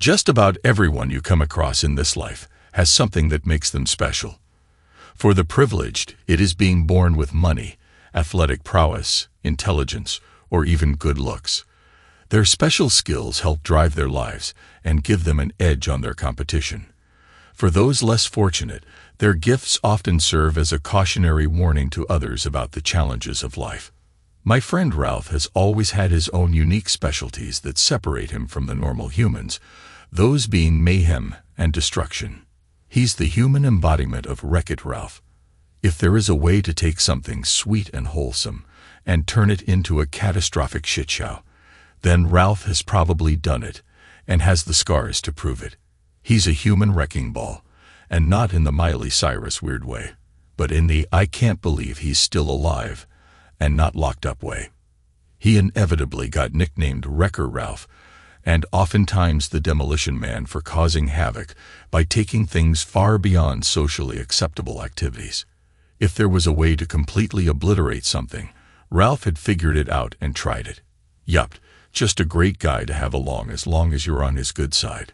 Just about everyone you come across in this life has something that makes them special. For the privileged, it is being born with money, athletic prowess, intelligence, or even good looks. Their special skills help drive their lives and give them an edge on their competition. For those less fortunate, their gifts often serve as a cautionary warning to others about the challenges of life. My friend Ralph has always had his own unique specialties that separate him from the normal humans, those being mayhem and destruction. He's the human embodiment of Wreck-It Ralph. If there is a way to take something sweet and wholesome and turn it into a catastrophic shitshow, then Ralph has probably done it and has the scars to prove it. He's a human wrecking ball, and not in the Miley Cyrus weird way, but in the I can't believe he's still alive and not locked up way. He inevitably got nicknamed Wrecker Ralph, and oftentimes the Demolition Man, for causing havoc by taking things far beyond socially acceptable activities. If there was a way to completely obliterate something, Ralph had figured it out and tried it. Yup, just a great guy to have along as long as you're on his good side.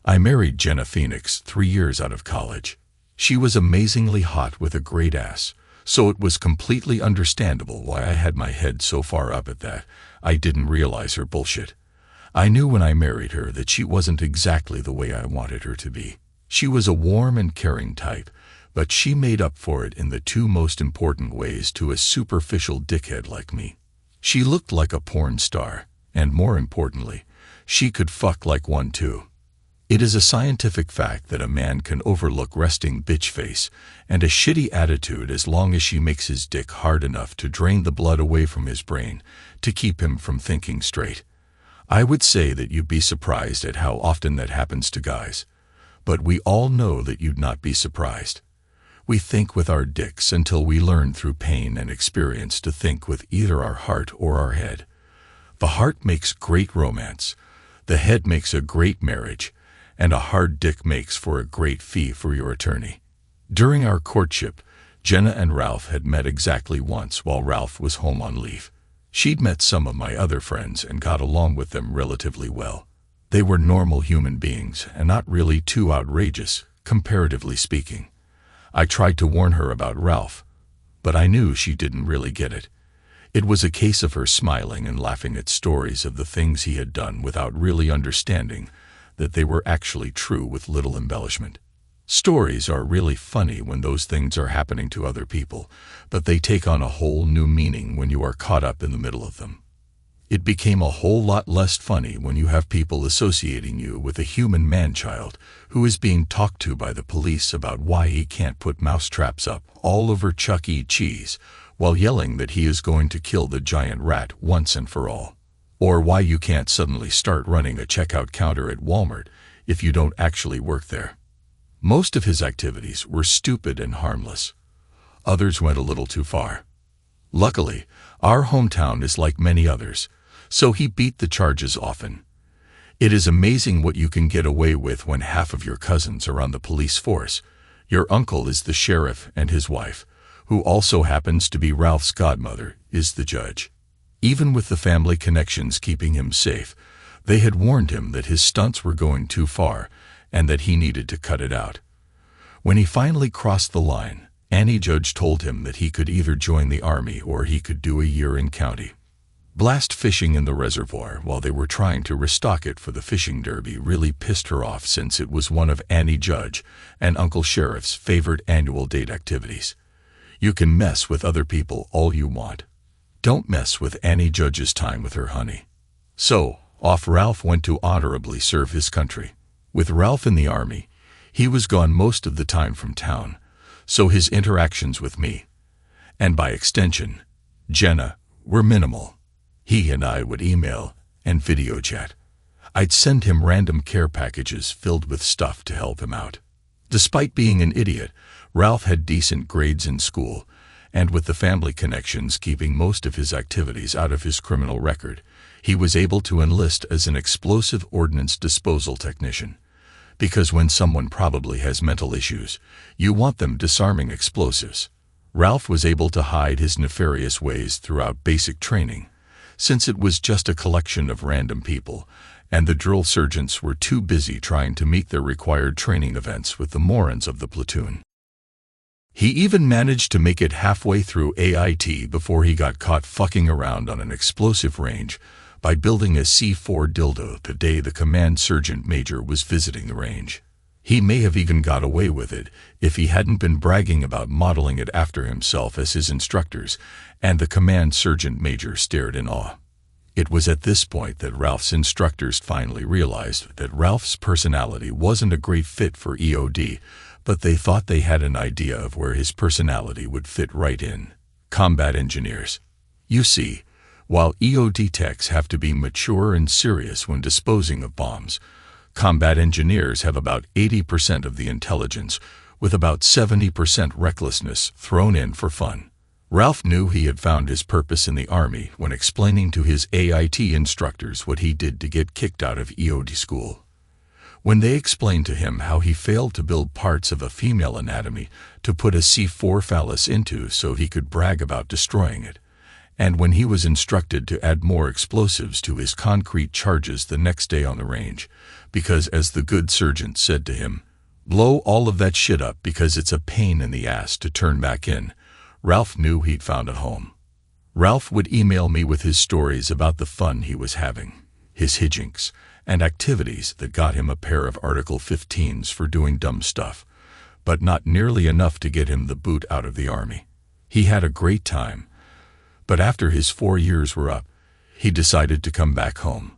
I married Jenna Phoenix 3 years out of college. She was amazingly hot with a great ass, so it was completely understandable why I had my head so far up at that I didn't realize her bullshit. I knew when I married her that she wasn't exactly the way I wanted her to be. She was a warm and caring type, but she made up for it in the two most important ways to a superficial dickhead like me. She looked like a porn star, and more importantly, she could fuck like one too. It is a scientific fact that a man can overlook resting bitch face and a shitty attitude as long as she makes his dick hard enough to drain the blood away from his brain to keep him from thinking straight. I would say that you'd be surprised at how often that happens to guys, but we all know that you'd not be surprised. We think with our dicks until we learn through pain and experience to think with either our heart or our head. The heart makes great romance, the head makes a great marriage, and a hard dick makes for a great fee for your attorney. During our courtship, Jenna and Ralph had met exactly once while Ralph was home on leave. She'd met some of my other friends and got along with them relatively well. They were normal human beings and not really too outrageous, comparatively speaking. I tried to warn her about Ralph, but I knew she didn't really get it. It was a case of her smiling and laughing at stories of the things he had done without really understanding that they were actually true with little embellishment. Stories are really funny when those things are happening to other people, but they take on a whole new meaning when you are caught up in the middle of them. It became a whole lot less funny when you have people associating you with a human man-child who is being talked to by the police about why he can't put mousetraps up all over Chuck E. Cheese while yelling that he is going to kill the giant rat once and for all. Or why you can't suddenly start running a checkout counter at Walmart if you don't actually work there. Most of his activities were stupid and harmless. Others went a little too far. Luckily, our hometown is like many others, so he beat the charges often. It is amazing what you can get away with when half of your cousins are on the police force. Your uncle is the sheriff and his wife, who also happens to be Ralph's godmother, is the judge. Even with the family connections keeping him safe, they had warned him that his stunts were going too far and that he needed to cut it out. When he finally crossed the line, Annie Judge told him that he could either join the army or he could do a year in county. Blast fishing in the reservoir while they were trying to restock it for the fishing derby really pissed her off, since it was one of Annie Judge and Uncle Sheriff's favorite annual date activities. You can mess with other people all you want. Don't mess with Annie Judge's time with her honey. So, off Ralph went to honorably serve his country. With Ralph in the army, he was gone most of the time from town, so his interactions with me, and by extension, Jenna, were minimal. He and I would email and video chat. I'd send him random care packages filled with stuff to help him out. Despite being an idiot, Ralph had decent grades in school, and with the family connections keeping most of his activities out of his criminal record, he was able to enlist as an explosive ordnance disposal technician. Because when someone probably has mental issues, you want them disarming explosives. Ralph was able to hide his nefarious ways throughout basic training, since it was just a collection of random people, and the drill sergeants were too busy trying to meet their required training events with the morons of the platoon. He even managed to make it halfway through AIT before he got caught fucking around on an explosive range by building a C4 dildo the day the command sergeant major was visiting the range. He may have even got away with it if he hadn't been bragging about modeling it after himself as his instructors, and the command sergeant major stared in awe. It was at this point that Ralph's instructors finally realized that Ralph's personality wasn't a great fit for EOD, but they thought they had an idea of where his personality would fit right in: combat engineers. You see, while EOD techs have to be mature and serious when disposing of bombs, combat engineers have about 80% of the intelligence, with about 70% recklessness thrown in for fun. Ralph knew he had found his purpose in the Army when explaining to his AIT instructors what he did to get kicked out of EOD school. When they explained to him how he failed to build parts of a female anatomy to put a C4 phallus into so he could brag about destroying it, and when he was instructed to add more explosives to his concrete charges the next day on the range, because, as the good sergeant said to him, blow all of that shit up because it's a pain in the ass to turn back in, Ralph knew he'd found a home. Ralph would email me with his stories about the fun he was having, his hijinks, and activities that got him a pair of Article 15s for doing dumb stuff, but not nearly enough to get him the boot out of the Army. He had a great time, but after his 4 years were up, he decided to come back home.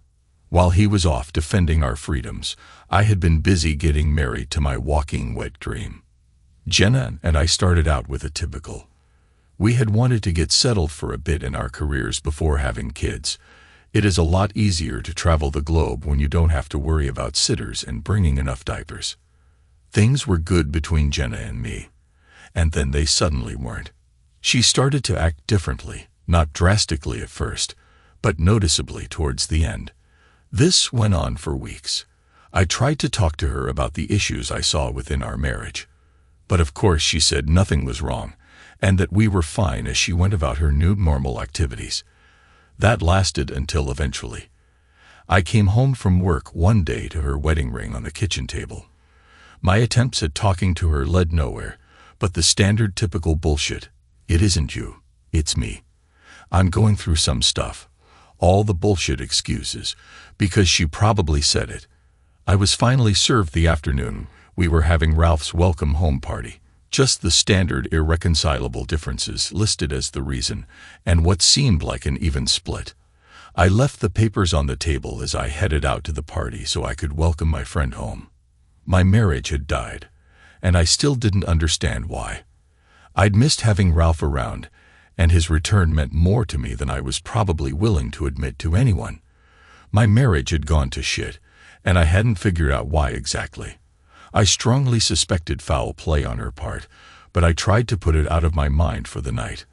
While he was off defending our freedoms, I had been busy getting married to my walking wet dream. Jenna and I started out with a typical. We had wanted to get settled for a bit in our careers before having kids. It is a lot easier to travel the globe when you don't have to worry about sitters and bringing enough diapers. Things were good between Jenna and me, and then they suddenly weren't. She started to act differently, not drastically at first, but noticeably towards the end. This went on for weeks. I tried to talk to her about the issues I saw within our marriage, but of course she said nothing was wrong, and that we were fine as she went about her new normal activities. That lasted until eventually I came home from work one day to her wedding ring on the kitchen table. My attempts at talking to her led nowhere, but the standard typical bullshit. It isn't you, it's me. I'm going through some stuff. All the bullshit excuses, because she probably said it. I was finally served the afternoon. We were having Ralph's welcome home party. Just the standard irreconcilable differences listed as the reason, and what seemed like an even split. I left the papers on the table as I headed out to the party so I could welcome my friend home. My marriage had died, and I still didn't understand why. I'd missed having Ralph around, and his return meant more to me than I was probably willing to admit to anyone. My marriage had gone to shit, and I hadn't figured out why exactly. I strongly suspected foul play on her part, but I tried to put it out of my mind for the night.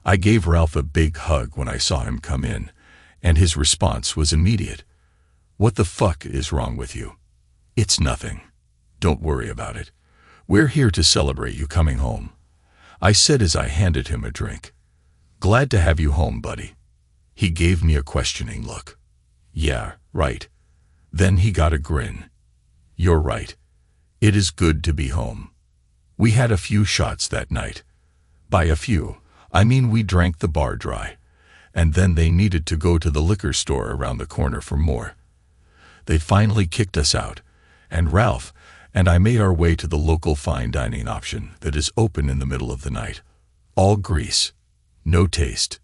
I gave Ralph a big hug when I saw him come in, and his response was immediate. "What the fuck is wrong with you?" "It's nothing. Don't worry about it. We're here to celebrate you coming home," I said as I handed him a drink. "Glad to have you home, buddy." He gave me a questioning look. "Yeah, right." Then he got a grin. "You're right. It is good to be home." We had a few shots that night. By a few, I mean we drank the bar dry, and then they needed to go to the liquor store around the corner for more. They finally kicked us out, and Ralph and I made our way to the local fine dining option that is open in the middle of the night. All grease, no taste.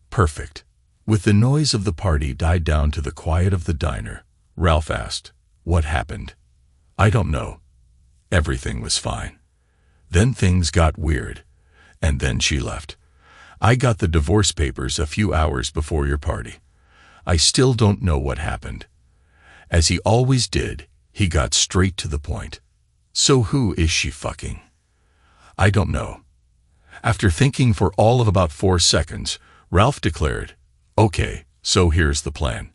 Perfect. With the noise of the party died down to the quiet of the diner, Ralph asked, "What happened?" "I don't know. Everything was fine. Then things got weird, and then she left. I got the divorce papers a few hours before your party. I still don't know what happened." As he always did, he got straight to the point. "So who is she fucking?" "I don't know." After thinking for all of about 4 seconds, Ralph declared, "Okay, so here's the plan.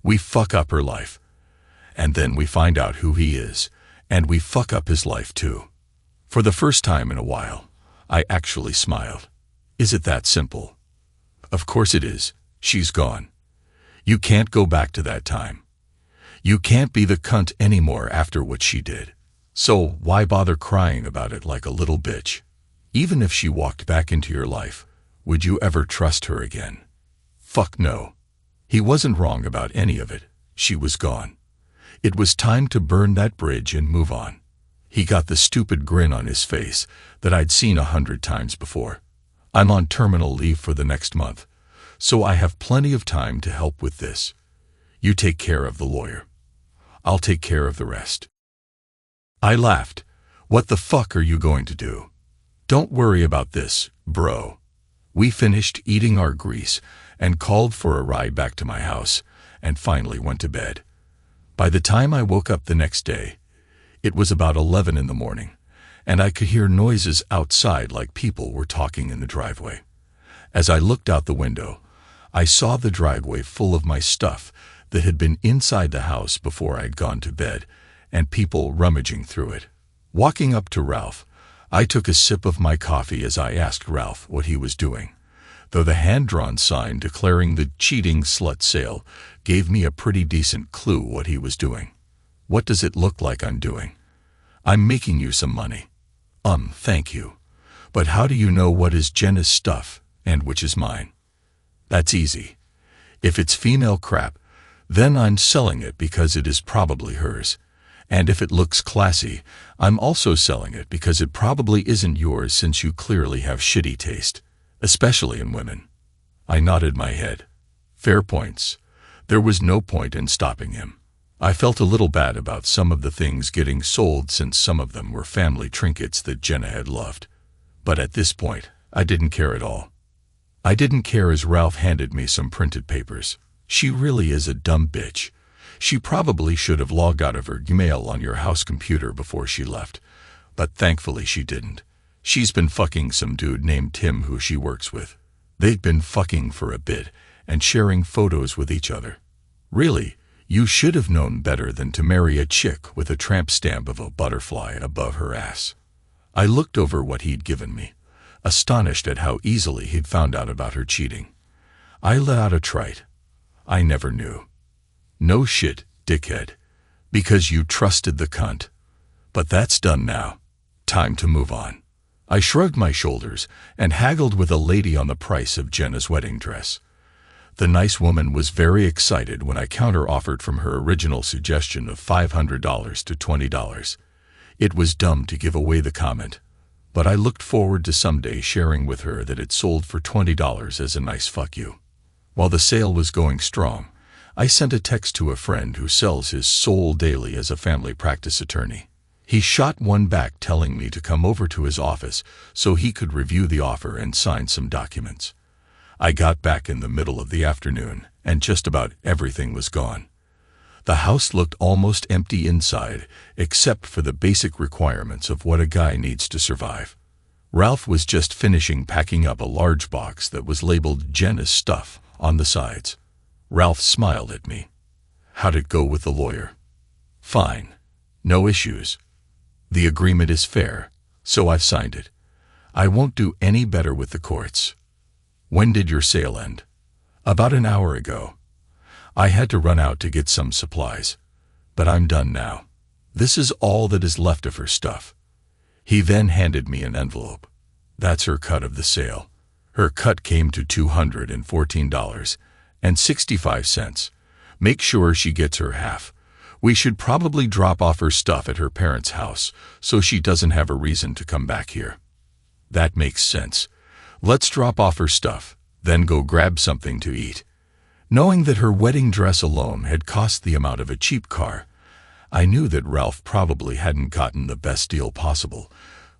We fuck up her life, and then we find out who he is, and we fuck up his life too." For the first time in a while, I actually smiled. Is it that simple? Of course it is. She's gone. You can't go back to that time. You can't be the cunt anymore after what she did. So why bother crying about it like a little bitch? Even if she walked back into your life, would you ever trust her again? Fuck no. He wasn't wrong about any of it. She was gone. It was time to burn that bridge and move on. He got the stupid grin on his face that I'd seen 100 times before. I'm on terminal leave for the next month, so I have plenty of time to help with this. You take care of the lawyer. I'll take care of the rest. I laughed. What the fuck are you going to do? Don't worry about this, bro. We finished eating our grease and called for a ride back to my house and finally went to bed. By the time I woke up the next day, it was about 11 in the morning, and I could hear noises outside like people were talking in the driveway. As I looked out the window, I saw the driveway full of my stuff that had been inside the house before I'd gone to bed, and people rummaging through it. Walking up to Ralph, I took a sip of my coffee as I asked Ralph what he was doing, though the hand-drawn sign declaring the cheating slut sale gave me a pretty decent clue what he was doing. What does it look like I'm doing? I'm making you some money. Thank you. But how do you know what is Jenna's stuff and which is mine? That's easy. If it's female crap, then I'm selling it because it is probably hers. And if it looks classy, I'm also selling it because it probably isn't yours since you clearly have shitty taste, especially in women. I nodded my head. Fair points. There was no point in stopping him. I felt a little bad about some of the things getting sold since some of them were family trinkets that Jenna had loved. But at this point, I didn't care at all. I didn't care as Ralph handed me some printed papers. She really is a dumb bitch. She probably should have logged out of her email on your house computer before she left, but thankfully she didn't. She's been fucking some dude named Tim who she works with. They'd been fucking for a bit and sharing photos with each other. Really, you should have known better than to marry a chick with a tramp stamp of a butterfly above her ass. I looked over what he'd given me, astonished at how easily he'd found out about her cheating. I let out a trite. I never knew. No shit, dickhead. Because you trusted the cunt. But that's done now. Time to move on. I shrugged my shoulders and haggled with a lady on the price of Jenna's wedding dress. The nice woman was very excited when I counter-offered from her original suggestion of $500 to $20. It was dumb to give away the comment, but I looked forward to someday sharing with her that it sold for $20 as a nice fuck you. While the sale was going strong, I sent a text to a friend who sells his soul daily as a family practice attorney. He shot one back telling me to come over to his office so he could review the offer and sign some documents. I got back in the middle of the afternoon, and just about everything was gone. The house looked almost empty inside, except for the basic requirements of what a guy needs to survive. Ralph was just finishing packing up a large box that was labeled Jenna's stuff on the sides. Ralph smiled at me. How'd it go with the lawyer? Fine. No issues. The agreement is fair, so I've signed it. I won't do any better with the courts. When did your sale end? About an hour ago. I had to run out to get some supplies, but I'm done now. This is all that is left of her stuff. He then handed me an envelope. That's her cut of the sale. Her cut came to $214.65. Make sure she gets her half. We should probably drop off her stuff at her parents' house so she doesn't have a reason to come back here. That makes sense. Let's drop off her stuff, then go grab something to eat. Knowing that her wedding dress alone had cost the amount of a cheap car, I knew that Ralph probably hadn't gotten the best deal possible,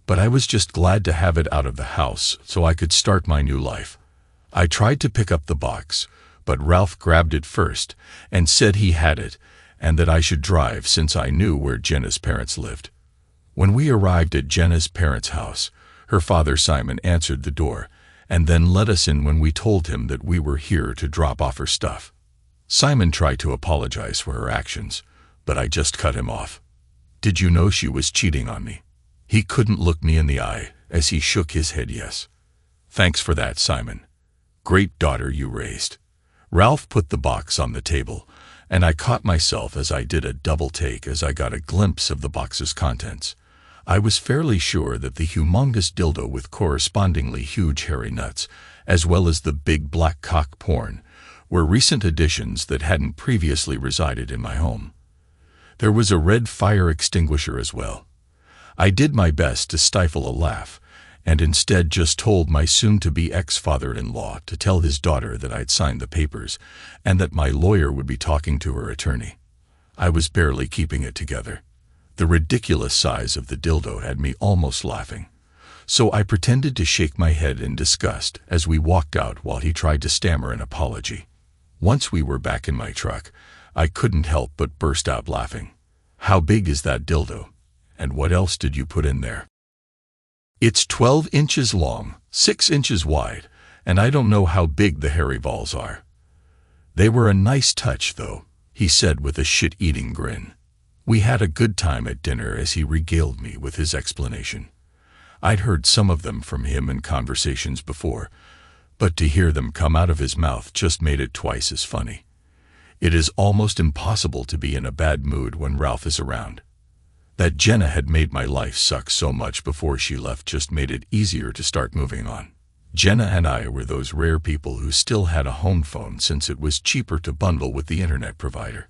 but I was just glad to have it out of the house so I could start my new life. I tried to pick up the box, but Ralph grabbed it first and said he had it and that I should drive since I knew where Jenna's parents lived. When we arrived at Jenna's parents' house, her father Simon answered the door and then let us in when we told him that we were here to drop off her stuff. Simon tried to apologize for her actions, but I just cut him off. Did you know she was cheating on me? He couldn't look me in the eye as he shook his head yes. Thanks for that, Simon. Great daughter you raised. Ralph put the box on the table and I caught myself as I did a double take as I got a glimpse of the box's contents. I was fairly sure that the humongous dildo with correspondingly huge hairy nuts, as well as the big black cock porn, were recent additions that hadn't previously resided in my home. There was a red fire extinguisher as well. I did my best to stifle a laugh, and instead just told my soon-to-be ex-father-in-law to tell his daughter that I'd signed the papers and that my lawyer would be talking to her attorney. I was barely keeping it together. The ridiculous size of the dildo had me almost laughing, so I pretended to shake my head in disgust as we walked out while he tried to stammer an apology. Once we were back in my truck, I couldn't help but burst out laughing. "How big is that dildo? And what else did you put in there?" "It's 12 inches long, 6 inches wide, and I don't know how big the hairy balls are. They were a nice touch, though," he said with a shit-eating grin. We had a good time at dinner as he regaled me with his explanation. I'd heard some of them from him in conversations before, but to hear them come out of his mouth just made it twice as funny. It is almost impossible to be in a bad mood when Ralph is around. That Jenna had made my life suck so much before she left just made it easier to start moving on. Jenna and I were those rare people who still had a home phone since it was cheaper to bundle with the internet provider.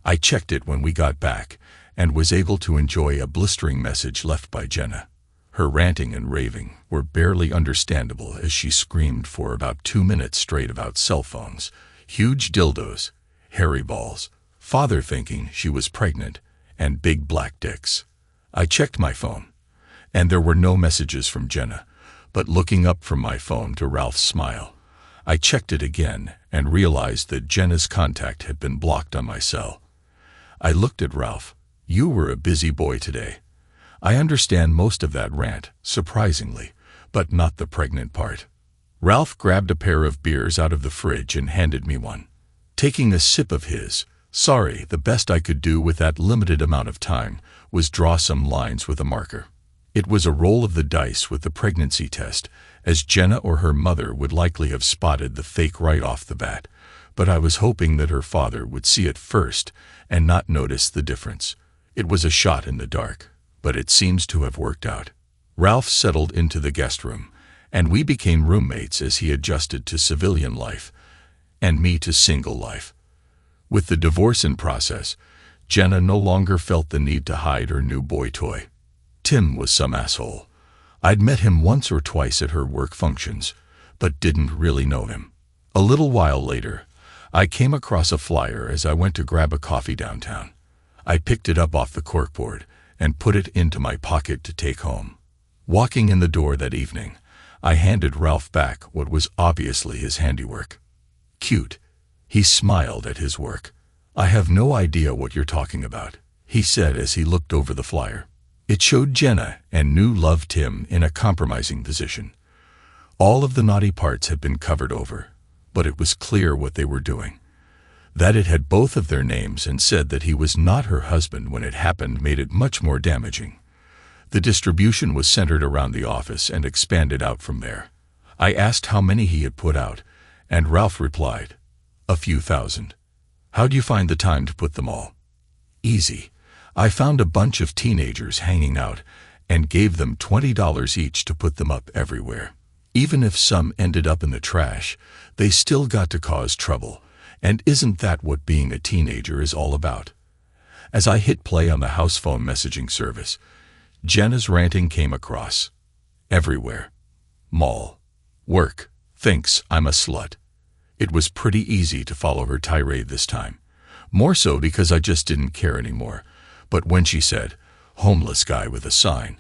I checked it when we got back and was able to enjoy a blistering message left by Jenna. Her ranting and raving were barely understandable as she screamed for about 2 minutes straight about cell phones, huge dildos, hairy balls, father thinking she was pregnant, and big black dicks. I checked my phone, and there were no messages from Jenna, but looking up from my phone to Ralph's smile, I checked it again and realized that Jenna's contact had been blocked on my cell. I looked at Ralph. "You were a busy boy today. I understand most of that rant, surprisingly, but not the pregnant part." Ralph grabbed a pair of beers out of the fridge and handed me one. Taking a sip of his, "Sorry, the best I could do with that limited amount of time was draw some lines with a marker." It was a roll of the dice with the pregnancy test, as Jenna or her mother would likely have spotted the fake right off the bat, but I was hoping that her father would see it first and not notice the difference. It was a shot in the dark, but it seems to have worked out. Ralph settled into the guest room, and we became roommates as he adjusted to civilian life, and me to single life. With the divorce in process, Jenna no longer felt the need to hide her new boy toy. Tim was some asshole. I'd met him once or twice at her work functions, but didn't really know him. A little while later, I came across a flyer as I went to grab a coffee downtown. I picked it up off the corkboard and put it into my pocket to take home. Walking in the door that evening, I handed Ralph back what was obviously his handiwork. "Cute." He smiled at his work. "I have no idea what you're talking about," he said as he looked over the flyer. It showed Jenna and new love Tim in a compromising position. All of the naughty parts had been covered over, but it was clear what they were doing. That it had both of their names and said that he was not her husband when it happened made it much more damaging. The distribution was centered around the office and expanded out from there. I asked how many he had put out, and Ralph replied, "A few thousand." "How'd you find the time to put them all?" "Easy. I found a bunch of teenagers hanging out and gave them $20 each to put them up everywhere. Even if some ended up in the trash, they still got to cause trouble. And isn't that what being a teenager is all about?" As I hit play on the house phone messaging service, Jenna's ranting came across. "Everywhere. Mall. Work. Thinks I'm a slut." It was pretty easy to follow her tirade this time. More so because I just didn't care anymore. But when she said, "Homeless guy with a sign,"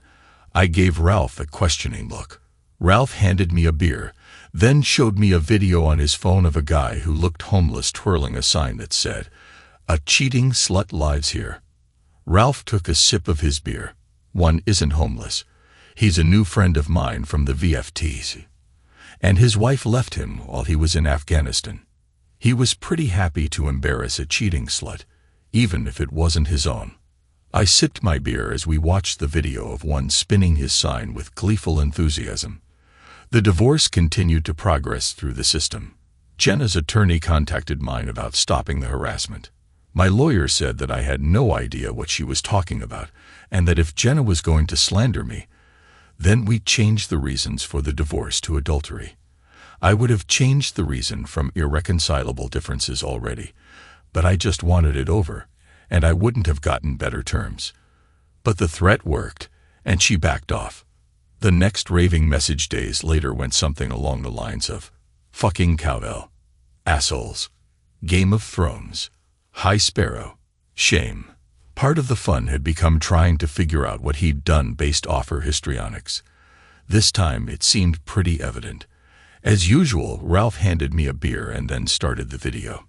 I gave Ralph a questioning look. Ralph handed me a beer, then showed me a video on his phone of a guy who looked homeless twirling a sign that said, "A cheating slut lives here." Ralph took a sip of his beer. "One isn't homeless. He's a new friend of mine from the VFTs. And his wife left him while he was in Afghanistan. He was pretty happy to embarrass a cheating slut, even if it wasn't his own." I sipped my beer as we watched the video of one spinning his sign with gleeful enthusiasm. The divorce continued to progress through the system. Jenna's attorney contacted mine about stopping the harassment. My lawyer said that I had no idea what she was talking about, and that if Jenna was going to slander me, then we'd change the reasons for the divorce to adultery. I would have changed the reason from irreconcilable differences already, but I just wanted it over, and I wouldn't have gotten better terms. But the threat worked, and she backed off. The next raving message days later went something along the lines of, "Fucking cowbell. Assholes. Game of Thrones. High Sparrow. Shame." Part of the fun had become trying to figure out what he'd done based off her histrionics. This time it seemed pretty evident. As usual, Ralph handed me a beer and then started the video.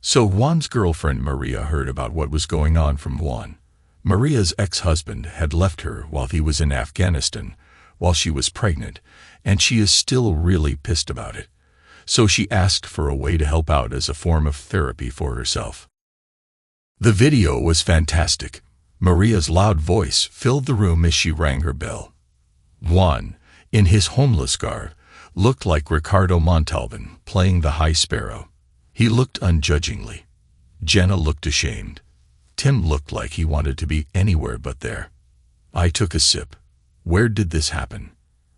So Juan's girlfriend Maria heard about what was going on from Juan. Maria's ex-husband had left her while he was in Afghanistan, while she was pregnant, and she is still really pissed about it. So she asked for a way to help out as a form of therapy for herself. The video was fantastic. Maria's loud voice filled the room as she rang her bell. Juan, in his homeless garb, looked like Ricardo Montalban playing the High Sparrow. He looked unjudgingly. Jenna looked ashamed. Tim looked like he wanted to be anywhere but there. I took a sip. Where did this happen?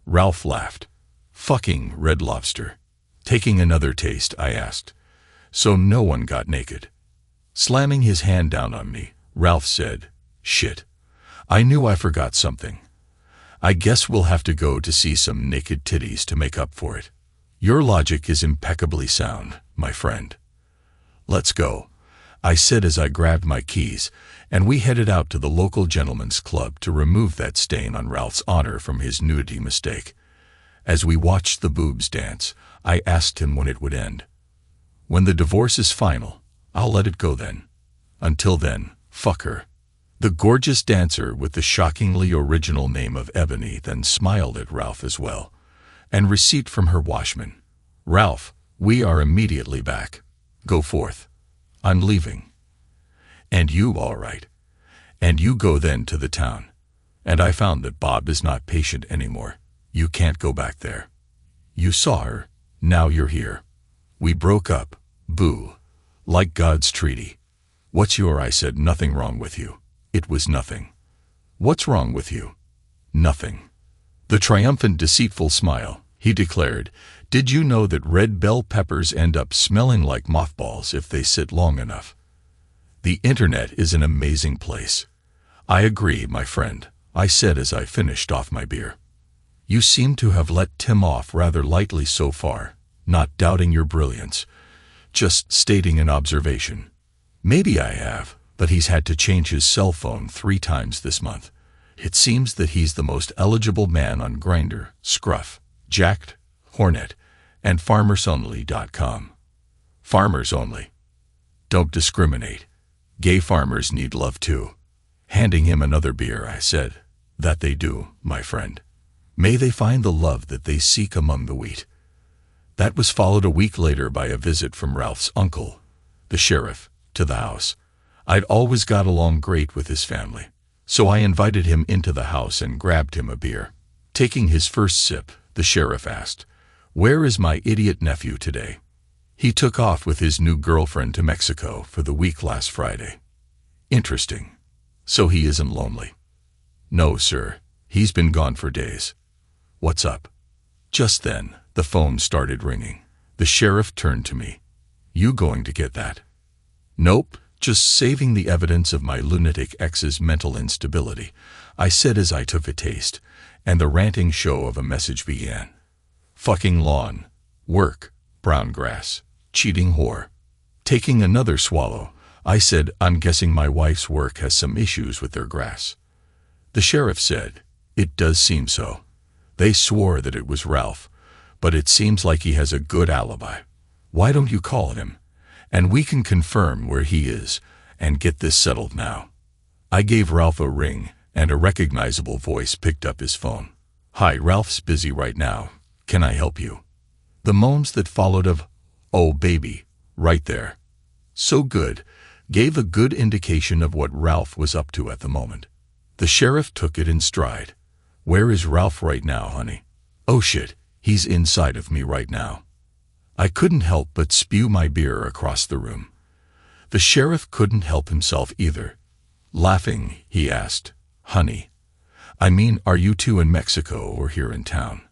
Ralph laughed. Fucking Red Lobster. Taking another taste, I asked. So no one got naked. Slamming his hand down on me, Ralph said, "Shit. I knew I forgot something. I guess we'll have to go to see some naked titties to make up for it. Your logic is impeccably sound, my friend." "Let's go," I said as I grabbed my keys, and we headed out to the local gentleman's club to remove that stain on Ralph's honor from his nudity mistake. As we watched the boobs dance, I asked him when it would end. "When the divorce is final, I'll let it go then. Until then, fuck her." The gorgeous dancer with the shockingly original name of Ebony then smiled at Ralph as well. "And receipt from her washman. Ralph, we are immediately back. Go forth. I'm leaving." "And you, all right. And you go then to the town. And I found that Bob is not patient anymore. You can't go back there. You saw her, now you're here. We broke up, boo. Like God's treaty. What's your?" I said. "Nothing wrong with you." It was nothing. "What's wrong with you?" "Nothing." The triumphant, deceitful smile, he declared, "Did you know that red bell peppers end up smelling like mothballs if they sit long enough?" The internet is an amazing place. "I agree, my friend," I said as I finished off my beer. "You seem to have let Tim off rather lightly so far, not doubting your brilliance, just stating an observation." "Maybe I have, but he's had to change his cell phone 3 times this month. It seems that he's the most eligible man on Grindr, Scruff, Jacked, Hornet, and FarmersOnly.com. Farmers only. Don't discriminate. Gay farmers need love too." Handing him another beer, I said, "That they do, my friend. May they find the love that they seek among the wheat." That was followed a week later by a visit from Ralph's uncle, the sheriff, to the house. I'd always got along great with his family, so I invited him into the house and grabbed him a beer. Taking his first sip, the sheriff asked, "Where is my idiot nephew today?" "He took off with his new girlfriend to Mexico for the week last Friday." "Interesting. So he isn't lonely?" "No, sir. He's been gone for days." "What's up?" Just then, the phone started ringing. The sheriff turned to me. "You going to get that?" "Nope. Just saving the evidence of my lunatic ex's mental instability," I said as I took a taste, and the ranting show of a message began. "Fucking lawn. Work. Brown grass. Cheating whore." Taking another swallow, I said, "I'm guessing my wife's work has some issues with their grass." The sheriff said, "It does seem so. They swore that it was Ralph, but it seems like he has a good alibi. Why don't you call him? And we can confirm where he is and get this settled now." I gave Ralph a ring, and a recognizable voice picked up his phone. "Hi, Ralph's busy right now. Can I help you?" The moans that followed of, "Oh baby," right there. So good, gave a good indication of what Ralph was up to at the moment. The sheriff took it in stride. "Where is Ralph right now, honey?" "Oh shit, he's inside of me right now." I couldn't help but spew my beer across the room. The sheriff couldn't help himself either. Laughing, he asked, "Honey, I mean, are you two in Mexico or here in town?"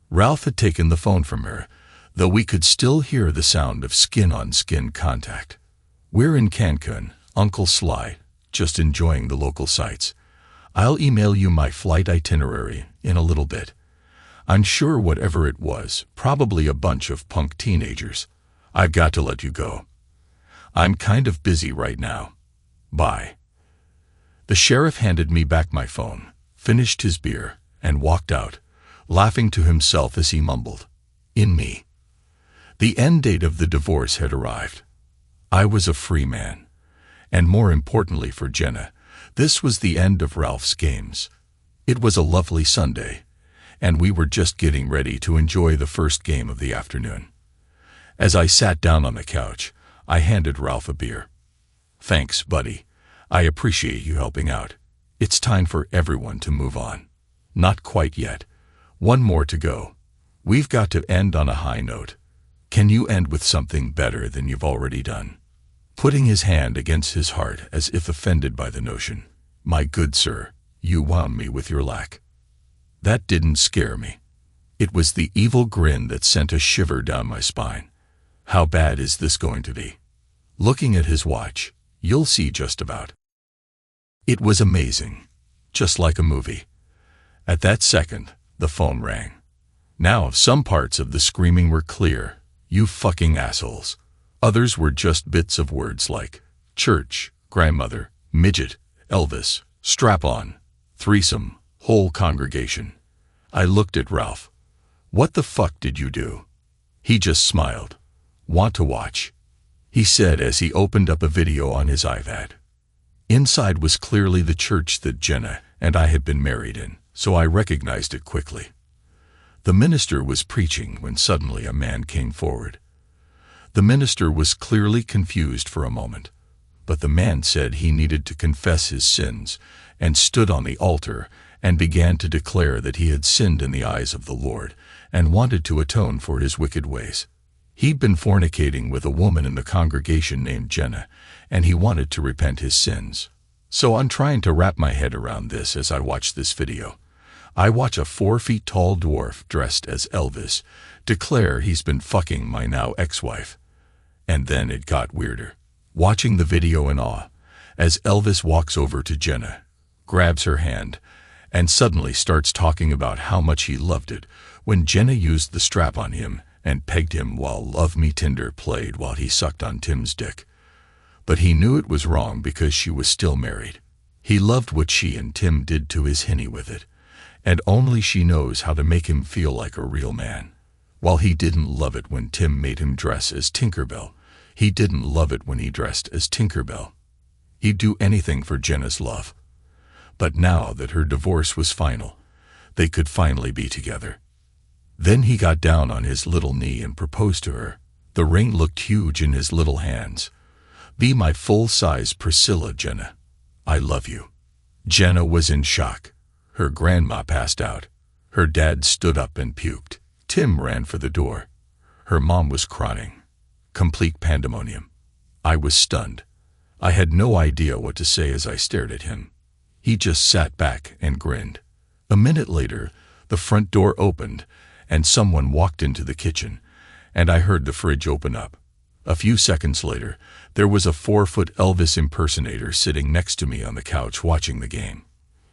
Ralph had taken the phone from her, though we could still hear the sound of skin-on-skin contact. "We're in Cancun, Uncle Sly, just enjoying the local sights. I'll email you my flight itinerary in a little bit. I'm sure whatever it was, probably a bunch of punk teenagers. I've got to let you go. I'm kind of busy right now. Bye." The sheriff handed me back my phone, finished his beer, and walked out, laughing to himself as he mumbled, "In me." The end date of the divorce had arrived. I was a free man. And more importantly for Jenna, this was the end of Ralph's games. It was a lovely Sunday, and we were just getting ready to enjoy the first game of the afternoon. As I sat down on the couch, I handed Ralph a beer. "Thanks, buddy. I appreciate you helping out. It's time for everyone to move on." "Not quite yet. One more to go. We've got to end on a high note. Can you end with something better than you've already done?" Putting his hand against his heart as if offended by the notion. "My good sir, you wound me with your lack." That didn't scare me. It was the evil grin that sent a shiver down my spine. How bad is this going to be? Looking at his watch, you'll see just about. It was amazing. Just like a movie. At that second, the phone rang. Now, some parts of the screaming were clear. "You fucking assholes." Others were just bits of words like church, grandmother, midget, Elvis, strap-on, threesome, whole congregation. I looked at Ralph. "What the fuck did you do?" He just smiled. "Want to watch?" he said as he opened up a video on his iPad. Inside was clearly the church that Jenna and I had been married in, so I recognized it quickly. The minister was preaching when suddenly a man came forward. The minister was clearly confused for a moment, but the man said he needed to confess his sins and stood on the altar and began to declare that he had sinned in the eyes of the Lord and wanted to atone for his wicked ways. He'd been fornicating with a woman in the congregation named Jenna, and he wanted to repent his sins. So I'm trying to wrap my head around this as I watch this video. I watch a 4-feet-tall dwarf dressed as Elvis declare he's been fucking my now ex-wife. And then it got weirder. Watching the video in awe, as Elvis walks over to Jenna, grabs her hand, and suddenly starts talking about how much he loved it when Jenna used the strap on him and pegged him while Love Me Tender played while he sucked on Tim's dick. But he knew it was wrong because she was still married. He loved what she and Tim did to his hinny with it, and only she knows how to make him feel like a real man. While he didn't love it when Tim made him dress as Tinkerbell, he didn't love it when he dressed as Tinkerbell. He'd do anything for Jenna's love. But now that her divorce was final, they could finally be together. Then he got down on his little knee and proposed to her. The ring looked huge in his little hands. "Be my full-size Priscilla, Jenna. I love you." Jenna was in shock. Her grandma passed out. Her dad stood up and puked. Tim ran for the door. Her mom was crying. Complete pandemonium. I was stunned. I had no idea what to say as I stared at him. He just sat back and grinned. A minute later, the front door opened, and someone walked into the kitchen, and I heard the fridge open up. A few seconds later, there was a 4-foot Elvis impersonator sitting next to me on the couch watching the game.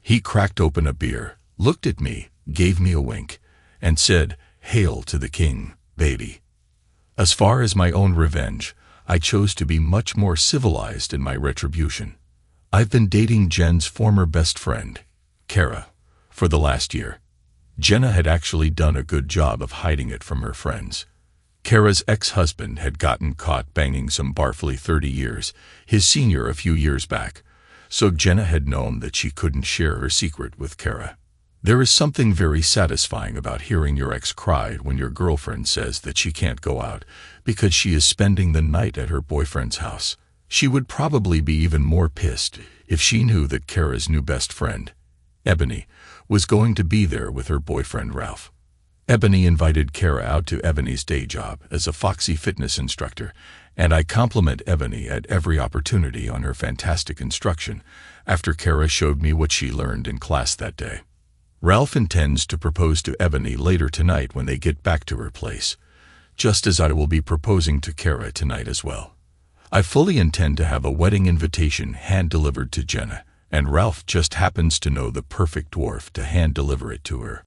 He cracked open a beer, looked at me, gave me a wink, and said, "Hail to the king, baby." As far as my own revenge, I chose to be much more civilized in my retribution. I've been dating Jen's former best friend, Kara, for the last year. Jenna had actually done a good job of hiding it from her friends. Kara's ex-husband had gotten caught banging some Barfly 30 years, his senior a few years back, so Jenna had known that she couldn't share her secret with Kara. There is something very satisfying about hearing your ex cry when your girlfriend says that she can't go out because she is spending the night at her boyfriend's house. She would probably be even more pissed if she knew that Kara's new best friend, Ebony, was going to be there with her boyfriend Ralph. Ebony invited Kara out to Ebony's day job as a Foxy fitness instructor, and I compliment Ebony at every opportunity on her fantastic instruction after Kara showed me what she learned in class that day. Ralph intends to propose to Ebony later tonight when they get back to her place, just as I will be proposing to Kara tonight as well. I fully intend to have a wedding invitation hand-delivered to Jenna, and Ralph just happens to know the perfect dwarf to hand-deliver it to her.